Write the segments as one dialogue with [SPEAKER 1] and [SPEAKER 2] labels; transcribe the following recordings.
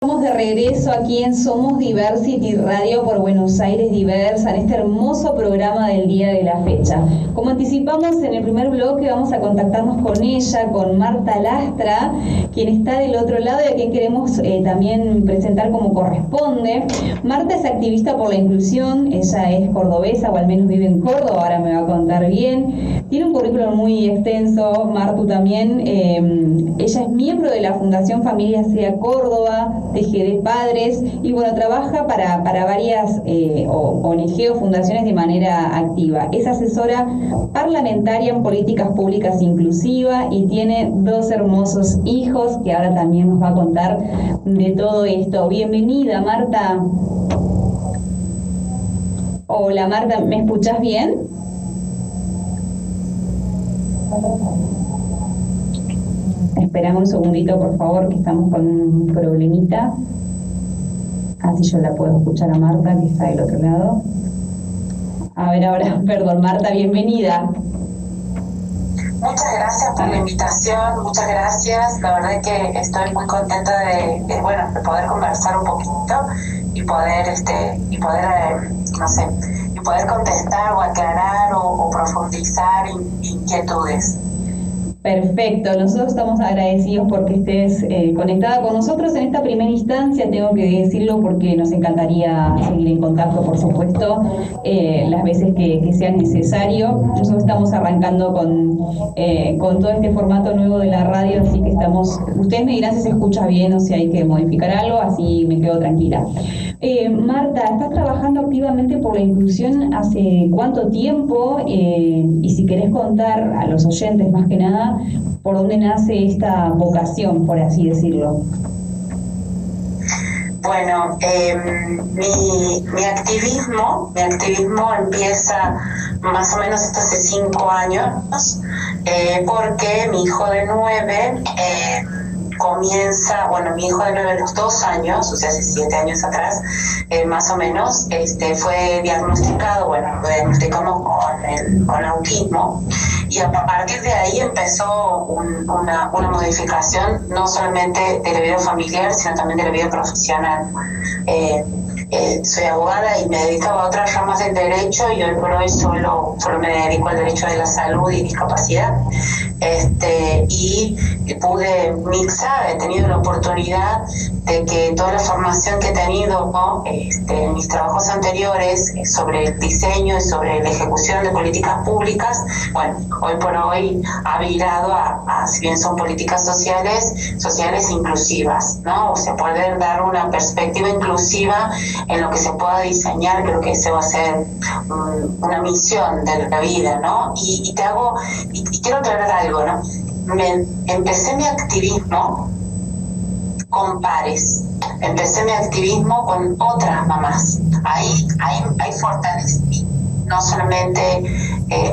[SPEAKER 1] Estamos de regreso aquí en Somos Diversity Radio por Buenos Aires Diversa, en este hermoso programa del día de la fecha. Como anticipamos en el primer bloque, vamos a contactarnos con ella, con Marta Lastra, quien está del otro lado y a quien queremos también presentar como corresponde. Marta es activista por la inclusión, ella es cordobesa, o al menos vive en Córdoba, ahora me va a contar bien. Tiene un currículum muy extenso, Martu también. Ella es miembro de la Fundación Familia Sea Córdoba, TGD Padres, y bueno, trabaja para varias ONG o fundaciones de manera activa. Es asesora parlamentaria en políticas públicas inclusivas y tiene 2 hermosos hijos que ahora también nos va a contar de todo esto. Bienvenida, Marta. Hola, Marta, ¿me escuchás bien? Esperamos un segundito, por favor, que estamos con un problemita. Así yo la puedo escuchar a Marta, que está del otro lado. A ver, ahora, perdón, Marta, bienvenida.
[SPEAKER 2] Muchas gracias por la invitación, muchas gracias. La verdad es que estoy muy contenta de poder conversar un poquito y poder contestar o aclarar o profundizar inquietudes.
[SPEAKER 1] Perfecto, nosotros estamos agradecidos porque estés conectada con nosotros en esta primera instancia, tengo que decirlo porque nos encantaría seguir en contacto, por supuesto, las veces que sea necesario. Nosotros estamos arrancando con todo este formato nuevo de la radio, así que ustedes me dirán si se escucha bien o si hay que modificar algo, así me quedo tranquila. Marta, ¿estás trabajando activamente por la inclusión hace cuánto tiempo? Y si querés contar a los oyentes más que nada, ¿por dónde nace esta vocación, por así decirlo?
[SPEAKER 2] Bueno, mi activismo empieza más o menos hace 5 años, porque mi hijo de 9 mi hijo de 9 a los 2 años, o sea, hace 7 años atrás, más o menos, fue diagnosticado, lo diagnosticamos con autismo, y a partir de ahí empezó una modificación, no solamente de la vida familiar, sino también de la vida profesional. Soy abogada y me dedicaba a otras ramas del derecho, y hoy por hoy solo me dedico al derecho de la salud y discapacidad. Y pude mixar, he tenido la oportunidad de que toda la formación que he tenido en mis trabajos anteriores sobre el diseño y sobre la ejecución de políticas públicas, hoy por hoy ha virado a si bien son políticas sociales inclusivas, ¿no? O sea, poder dar una perspectiva inclusiva en lo que se pueda diseñar. Creo que ese va a ser una misión de la vida, ¿no? Y quiero aclarar algo, ¿no? Empecé mi activismo con pares, empecé mi activismo con otras mamás. Ahí fortalecí, no solamente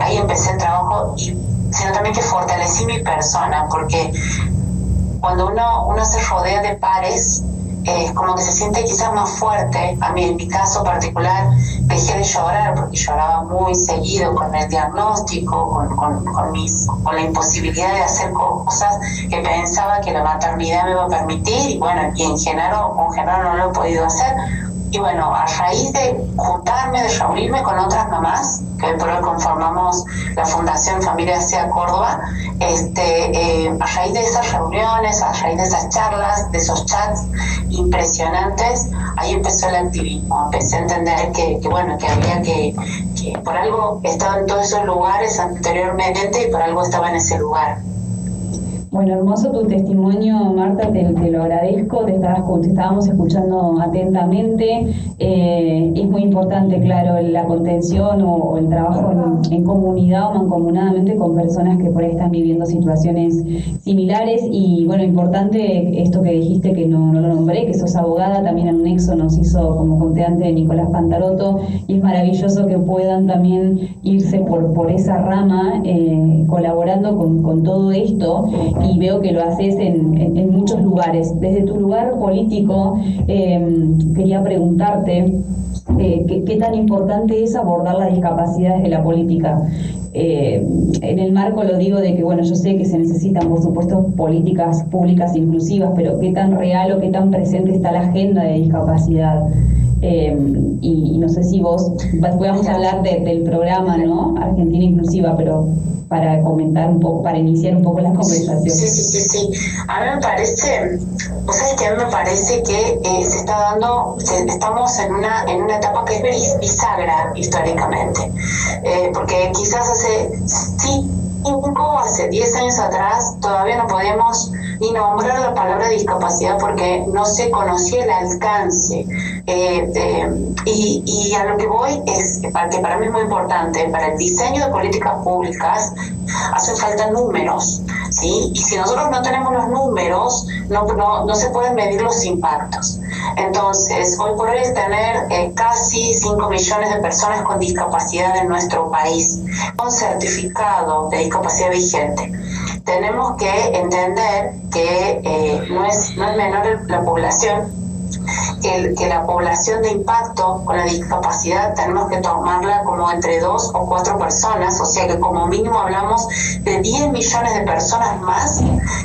[SPEAKER 2] ahí empecé el trabajo, sino también que fortalecí mi persona, porque cuando uno se rodea de pares, como que se siente quizás más fuerte. A mí, en mi caso particular, dejé de llorar porque lloraba muy seguido con el diagnóstico, con la imposibilidad de hacer cosas que pensaba que la maternidad me iba a permitir, y en Genaro no lo he podido hacer. Y a raíz de juntarme, de reunirme con otras mamás, que hoy por hoy conformamos la Fundación Familia Sea Córdoba, a raíz de esas reuniones, a raíz de esas charlas, de esos chats impresionantes, ahí empezó el activismo. Empecé a entender que había que por algo estaba en todos esos lugares anteriormente y por algo estaba en ese lugar.
[SPEAKER 1] Bueno, hermoso tu testimonio, Marta, te lo agradezco, te estábamos escuchando atentamente. Es muy importante, claro, la contención o el trabajo en comunidad o mancomunadamente con personas que por ahí están viviendo situaciones similares. Y importante esto que dijiste, que no lo nombré, que sos abogada, también en Nexo nos hizo como conteante de Nicolás Pantaroto, y es maravilloso que puedan también irse por esa rama, colaborando con todo esto. Y veo que lo haces en muchos lugares. Desde tu lugar político, quería preguntarte qué tan importante es abordar la discapacidad desde la política. en el marco, lo digo, de que, bueno, yo sé que se necesitan, por supuesto, políticas públicas inclusivas, pero qué tan real o qué tan presente está la agenda de discapacidad. Y no sé si vos, podamos hablar del programa, ¿no? Argentina Inclusiva, pero para comentar un poco, para iniciar un poco la conversación.
[SPEAKER 2] Sí. A mí me parece, vos sabés que a mí me parece que se está dando, estamos en una etapa que es bisagra históricamente, porque quizás hace 10 años atrás todavía no podíamos ni nombrar la palabra discapacidad porque no se conocía el alcance. Y a lo que voy es que para mí es muy importante, para el diseño de políticas públicas hacen falta números, ¿sí? Y si nosotros no tenemos los números, no se pueden medir los impactos. Entonces, hoy por hoy el tener casi 5 millones de personas con discapacidad en nuestro país, con certificado de discapacidad vigente, tenemos que entender que no es menor la población, que la población de impacto con la discapacidad tenemos que tomarla como entre 2 o 4 personas, o sea que como mínimo hablamos de 10 millones de personas más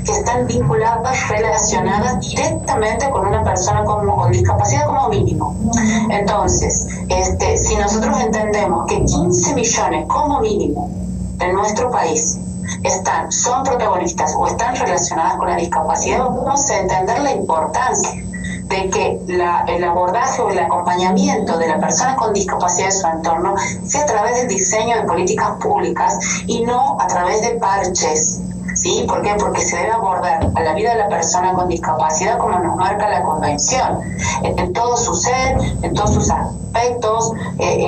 [SPEAKER 2] que están vinculadas, relacionadas directamente con una persona con discapacidad como mínimo. Entonces, si nosotros entendemos que 15 millones como mínimo en nuestro país son protagonistas o están relacionadas con la discapacidad, vamos a entender la importancia de que el abordaje o el acompañamiento de la persona con discapacidad de su entorno sea a través del diseño de políticas públicas y no a través de parches. ¿Sí? ¿Por qué? Porque se debe abordar a la vida de la persona con discapacidad como nos marca la Convención, en todo su ser, en todos sus aspectos,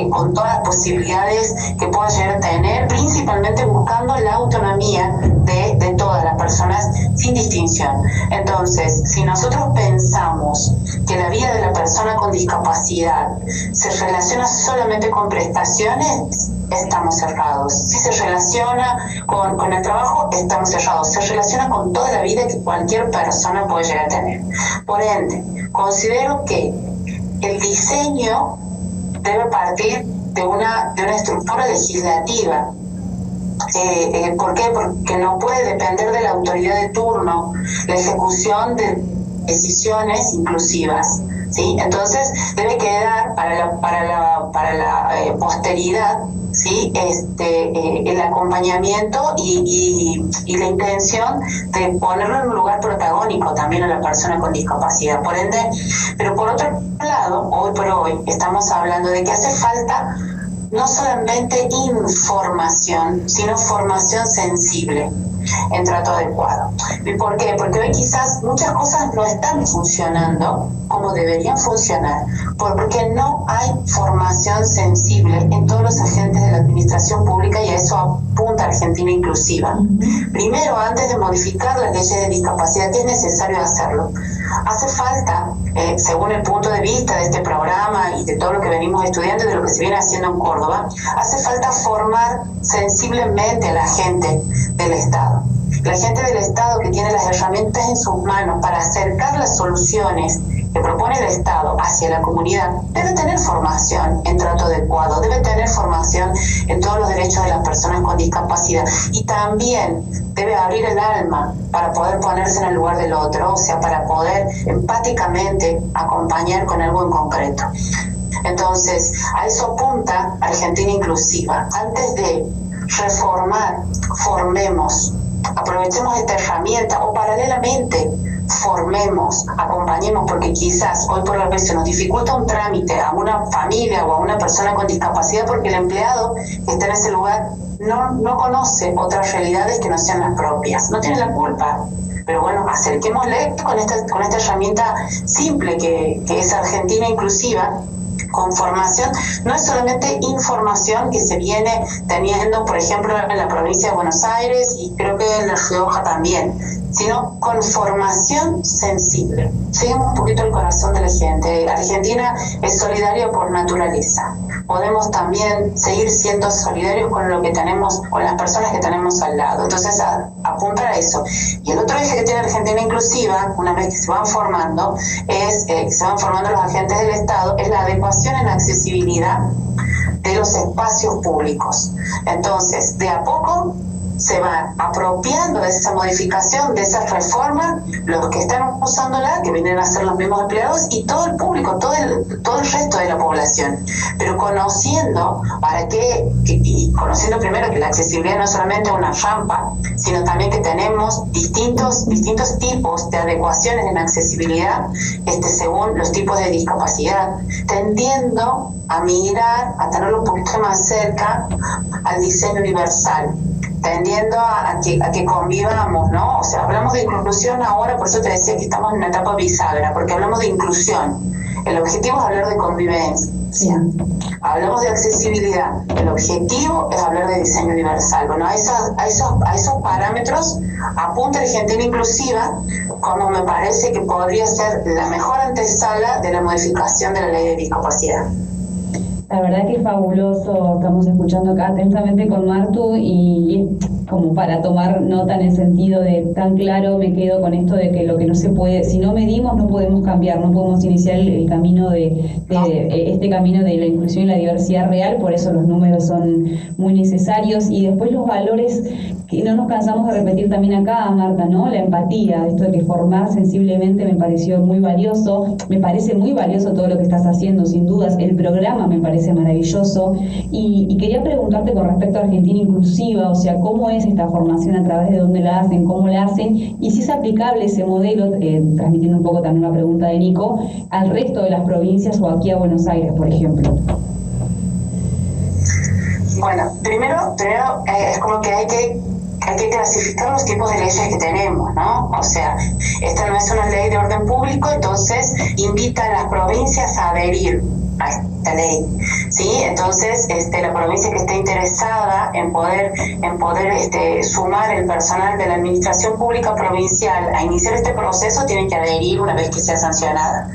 [SPEAKER 2] con todas las posibilidades que pueda llegar a tener, principalmente buscando la autonomía de todas las personas sin distinción. Entonces, si nosotros pensamos que la vida de la persona con discapacidad se relaciona solamente con prestaciones, estamos cerrados. Si se relaciona con el trabajo, estamos cerrados. Se relaciona con toda la vida que cualquier persona puede llegar a tener. Por ende, considero que el diseño debe partir de una estructura legislativa. ¿Por qué? Porque no puede depender de la autoridad de turno la ejecución de decisiones inclusivas, ¿sí? Entonces debe quedar para la posteridad, ¿sí? El acompañamiento y la intención de ponerlo en un lugar protagónico también a la persona con discapacidad. Por ende, pero por otro lado, hoy por hoy estamos hablando de que hace falta no solamente información, sino formación sensible en trato adecuado. ¿Y por qué? Porque hoy quizás muchas cosas no están funcionando como deberían funcionar, porque no hay formación sensible en todos los agentes de la administración pública, y a eso apunta Argentina Inclusiva. Primero, antes de modificar las leyes de discapacidad, que es necesario hacerlo, hace falta, según el punto de vista de este programa y de todo lo que venimos estudiando y de lo que se viene haciendo en Córdoba, hace falta formar sensiblemente a la gente del Estado. La gente del Estado que tiene las herramientas en sus manos para acercar las soluciones que propone el Estado hacia la comunidad debe tener formación en trato adecuado, debe tener formación en todos los derechos de las personas con discapacidad, y también debe abrir el alma para poder ponerse en el lugar del otro, o sea, para poder empáticamente acompañar con algo en concreto. Entonces, a eso apunta Argentina Inclusiva. Antes de reformar, formemos, aprovechemos esta herramienta, o paralelamente formemos, acompañemos, porque quizás hoy por hoy se nos dificulta un trámite a una familia o a una persona con discapacidad porque el empleado que está en ese lugar no conoce otras realidades que no sean las propias, no tiene la culpa. Pero bueno, acerquémosle con esta herramienta simple que es Argentina Inclusiva, con formación. No es solamente información que se viene teniendo, por ejemplo, en la provincia de Buenos Aires y creo que en La Rioja también, sino con formación sensible. Seguimos un poquito el corazón de la gente. Argentina es solidaria por naturaleza. Podemos también seguir siendo solidarios con lo que tenemos, con las personas que tenemos al lado. Entonces, apuntar a eso. Y el otro eje que tiene Argentina Inclusiva, una vez que se van formando, se van formando los agentes del Estado, es la adecuación en accesibilidad de los espacios públicos. Entonces, de a poco se va apropiando de esa modificación, de esa reforma, los que están usándola, que vienen a ser los mismos empleados, y todo el público, todo el resto de la población. Pero conociendo y conociendo primero que la accesibilidad no es solamente una rampa, sino también que tenemos distintos tipos de adecuaciones en accesibilidad según los tipos de discapacidad, tendiendo a mirar, a tenerlo un poquito más cerca al diseño universal, tendiendo a que convivamos, ¿no? O sea, hablamos de inclusión ahora, por eso te decía que estamos en una etapa bisagra, porque hablamos de inclusión. El objetivo es hablar de convivencia. Sí. Hablamos de accesibilidad. El objetivo es hablar de diseño universal. Bueno, a esos parámetros apunta Argentina Inclusiva, como me parece que podría ser la mejor antesala de la modificación de la ley de discapacidad.
[SPEAKER 1] La verdad que es fabuloso, estamos escuchando acá atentamente con Martu y como para tomar nota en el sentido de tan claro me quedo con esto de que lo que no se puede, si no medimos no podemos cambiar, no podemos iniciar el camino este camino de la inclusión y la diversidad real, por eso los números son muy necesarios y después los valores que no nos cansamos de repetir también acá, Marta, ¿no? La empatía, esto de que formar sensiblemente me pareció muy valioso, me parece muy valioso todo lo que estás haciendo, sin dudas, el programa me parece maravilloso y quería preguntarte con respecto a Argentina Inclusiva, o sea, ¿cómo es esta formación, a través de dónde la hacen, cómo la hacen y si es aplicable ese modelo, transmitiendo un poco también la pregunta de Nico, al resto de las provincias o aquí a Buenos Aires, por ejemplo?
[SPEAKER 2] Bueno, primero es como que hay que clasificar los tipos de leyes que tenemos, ¿no? O sea, esta no es una ley de orden público, entonces invita a las provincias a adherir a esta ley, ¿sí? Entonces, la provincia que esté interesada en poder sumar el personal de la administración pública provincial a iniciar este proceso tiene que adherir una vez que sea sancionada,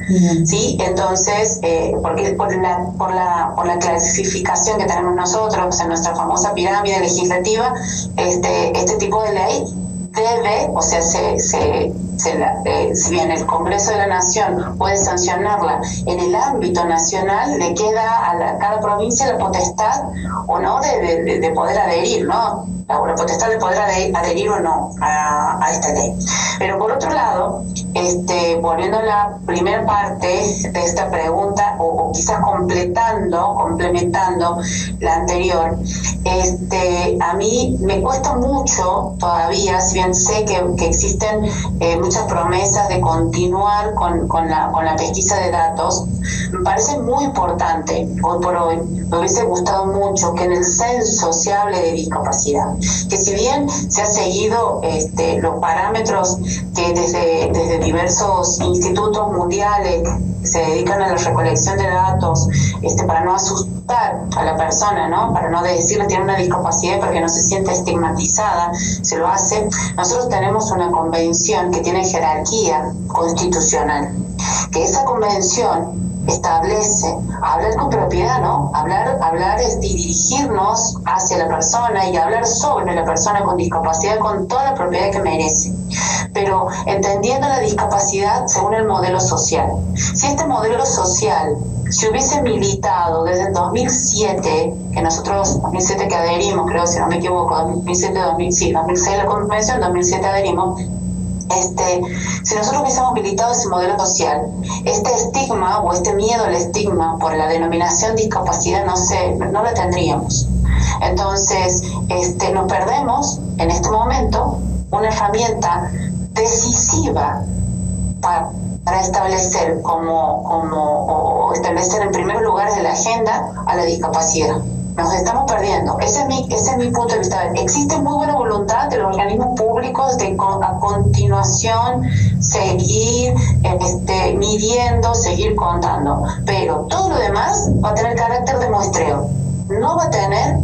[SPEAKER 2] ¿sí? Entonces, porque por la clasificación que tenemos nosotros en nuestra famosa pirámide legislativa, este tipo de ley debe, o sea, si bien el Congreso de la Nación puede sancionarla en el ámbito nacional, le queda a cada provincia la potestad o no de poder adherir, ¿no? La potestad de poder adherir o no a esta ley. Pero por otro lado, volviendo a la primera parte de esta pregunta, o quizás complementando la anterior, a mí me cuesta mucho todavía, si bien sé que existen muchas promesas de continuar con la pesquisa de datos, me parece muy importante, hoy por hoy, me hubiese gustado mucho que en el censo se hable de discapacidad, que si bien se ha seguido los parámetros que desde diversos institutos mundiales que se dedican a la recolección de datos, para no asustar a la persona, ¿no? Para no decirle tiene una discapacidad para que no se sienta estigmatizada, se lo hace. Nosotros tenemos una convención que tiene jerarquía constitucional, que esa convención establece hablar con propiedad, ¿no? Hablar y dirigirnos hacia la persona y hablar sobre la persona con discapacidad con toda la propiedad que merece, pero entendiendo la discapacidad según el modelo social. Si este modelo social se hubiese militado desde el 2007, que nosotros, 2007 que adherimos, creo, si no me equivoco, 2006 la convención, 2007 adherimos, si nosotros hubiésemos militado ese modelo social, este estigma o este miedo al estigma por la denominación discapacidad no la tendríamos. Entonces, nos perdemos en este momento una herramienta decisiva para establecer o establecer en primeros lugares de la agenda a la discapacidad. Nos estamos perdiendo. Ese es mi punto de vista. Existe muy buena voluntad de los organismos públicos de a continuación seguir midiendo, seguir contando, pero todo lo demás va a tener carácter de muestreo. No va a tener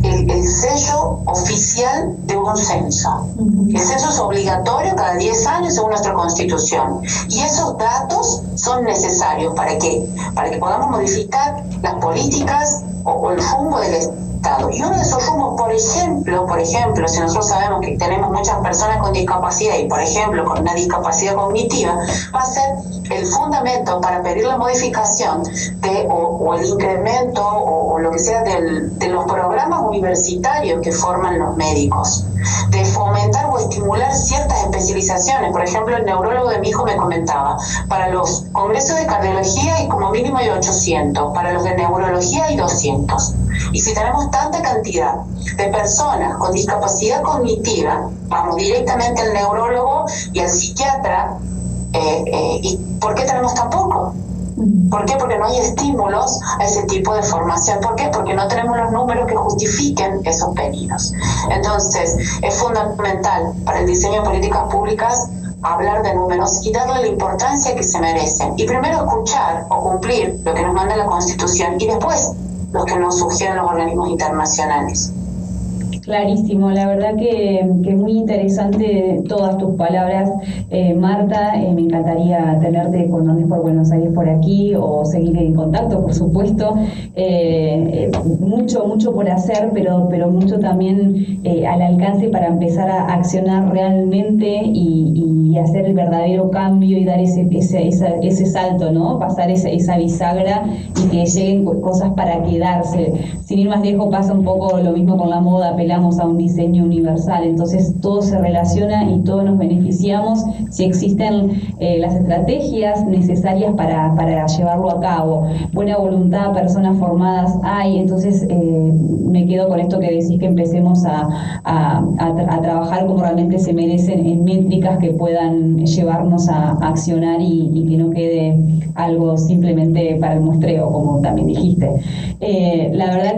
[SPEAKER 2] el sello oficial de un censo. El censo es obligatorio cada 10 años según nuestra Constitución. Y esos datos son necesarios ¿para qué? Para que podamos modificar las políticas o el rumbo del Y uno de esos rumos, por ejemplo, si nosotros sabemos que tenemos muchas personas con discapacidad y, por ejemplo, con una discapacidad cognitiva, va a ser el fundamento para pedir la modificación o el incremento o lo que sea de los programas universitarios que forman los médicos, de fomentar o estimular ciertas especializaciones. Por ejemplo, el neurólogo de mi hijo me comentaba, para los congresos de cardiología hay como mínimo hay 800, para los de neurología hay 200. Y si tenemos tanta cantidad de personas con discapacidad cognitiva, vamos directamente al neurólogo y al psiquiatra. ¿Y por qué tenemos tan poco? ¿Por qué? Porque no hay estímulos a ese tipo de formación. ¿Por qué? Porque no tenemos los números que justifiquen esos pedidos. Entonces, es fundamental para el diseño de políticas públicas hablar de números y darle la importancia que se merecen. Y primero escuchar o cumplir lo que nos manda la Constitución y después los que nos sugieren los organismos internacionales.
[SPEAKER 1] Clarísimo, la verdad que muy interesante todas tus palabras, Marta. Me encantaría tenerte cuando andes por Buenos Aires por aquí o seguir en contacto, por supuesto. Mucho por hacer, pero mucho también al alcance para empezar a accionar realmente y hacer el verdadero cambio y dar ese salto, ¿no? Pasar esa bisagra y que lleguen cosas para quedarse. Sin ir más lejos, pasa un poco lo mismo con la moda, apelamos a un diseño universal, entonces todo se relaciona y todos nos beneficiamos si existen las estrategias necesarias para llevarlo a cabo. Buena voluntad, personas formadas hay, entonces me quedo con esto que decís, que empecemos a trabajar como realmente se merecen en métricas que puedan llevarnos a accionar y que no quede algo simplemente para el muestreo, como también dijiste. La verdad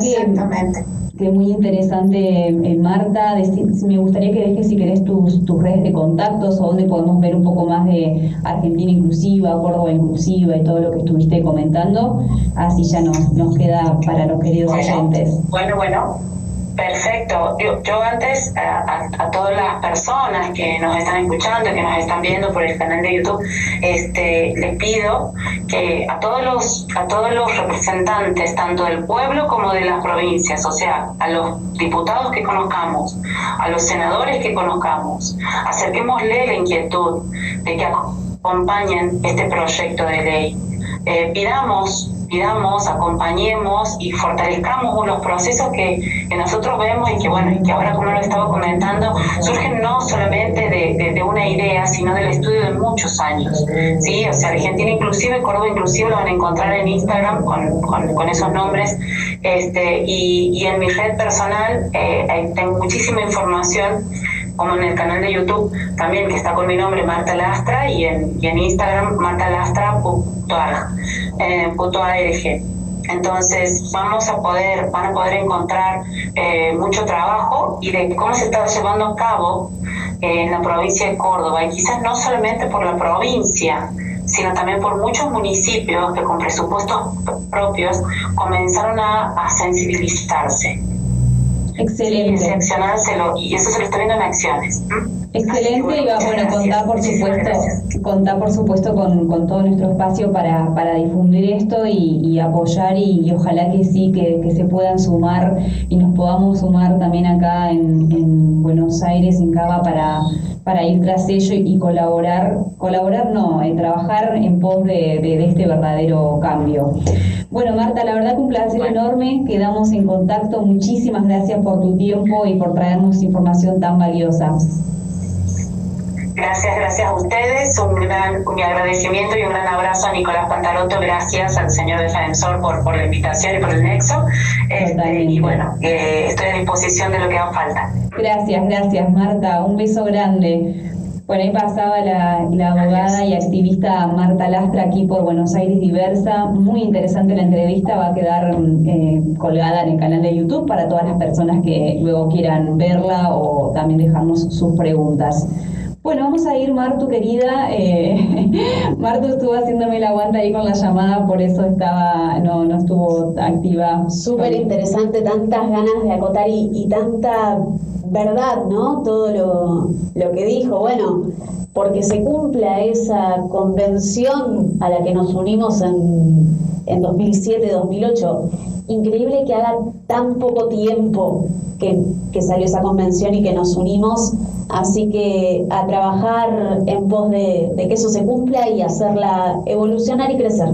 [SPEAKER 1] que muy interesante, Marta. Me gustaría que dejes, si querés, tus redes de contactos o donde podemos ver un poco más de Argentina Inclusiva, Córdoba Inclusiva y todo lo que estuviste comentando. Así ya nos queda para los queridos oyentes.
[SPEAKER 2] Bueno. Perfecto. Yo antes a todas las personas que nos están escuchando, que nos están viendo por el canal de YouTube, les pido que a todos los representantes, tanto del pueblo como de las provincias, o sea, a los diputados que conozcamos, a los senadores que conozcamos, acerquémosle la inquietud de que acompañen este proyecto de ley. Pidamos, acompañemos y fortalezcamos los procesos que nosotros vemos y que ahora, como lo estaba comentando, surgen no solamente de una idea, sino del estudio de muchos años, ¿sí? O sea, Argentina Inclusiva y Córdoba Inclusiva lo van a encontrar en Instagram con esos nombres, y en mi red personal tengo muchísima información, como en el canal de YouTube también, que está con mi nombre, Marta Lastra, y en Instagram, martalastra.org. Entonces van a poder encontrar mucho trabajo y de cómo se está llevando a cabo en la provincia de Córdoba, y quizás no solamente por la provincia, sino también por muchos municipios que con presupuestos propios comenzaron a sensibilizarse.
[SPEAKER 1] Excelente.
[SPEAKER 2] Y eso se lo está viendo en acciones.
[SPEAKER 1] Excelente, y contar por supuesto con todo nuestro espacio para difundir esto y apoyar, y ojalá que sí, que se puedan sumar y nos podamos sumar también acá en Buenos Aires, en Cava, para ir tras ello y trabajar en pos de este verdadero cambio. Bueno, Marta, la verdad que un placer enorme, quedamos en contacto. Muchísimas gracias por tu tiempo y por traernos información tan valiosa.
[SPEAKER 2] Gracias a ustedes, mi agradecimiento y un gran abrazo a Nicolás Pantalotto. Gracias al señor defensor por la invitación y por el nexo, y bueno, estoy a disposición de lo que haga falta.
[SPEAKER 1] Gracias Marta, un beso grande. Bueno, ahí pasaba la abogada y activista Marta Lastra aquí por Buenos Aires Diversa. Muy interesante la entrevista, va a quedar colgada en el canal de YouTube para todas las personas que luego quieran verla o también dejarnos sus preguntas. Bueno, vamos a ir, Martu, querida. Martu estuvo haciéndome la aguanta ahí con la llamada, por eso no estuvo activa.
[SPEAKER 3] Súper interesante, tantas ganas de acotar y tanta verdad, ¿no? Todo lo que dijo, bueno, porque se cumpla esa convención a la que nos unimos en en 2007, 2008. Increíble que haga tan poco tiempo que salió esa convención y que nos unimos, así que a trabajar en pos de que eso se cumpla y hacerla evolucionar y crecer.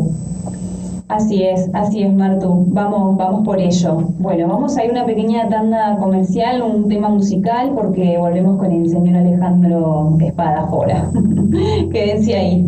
[SPEAKER 1] Así es, Martu. Vamos por ello. Bueno, vamos a ir a una pequeña tanda comercial, un tema musical, porque volvemos con el señor Alejandro Espadafora. Quédense ahí.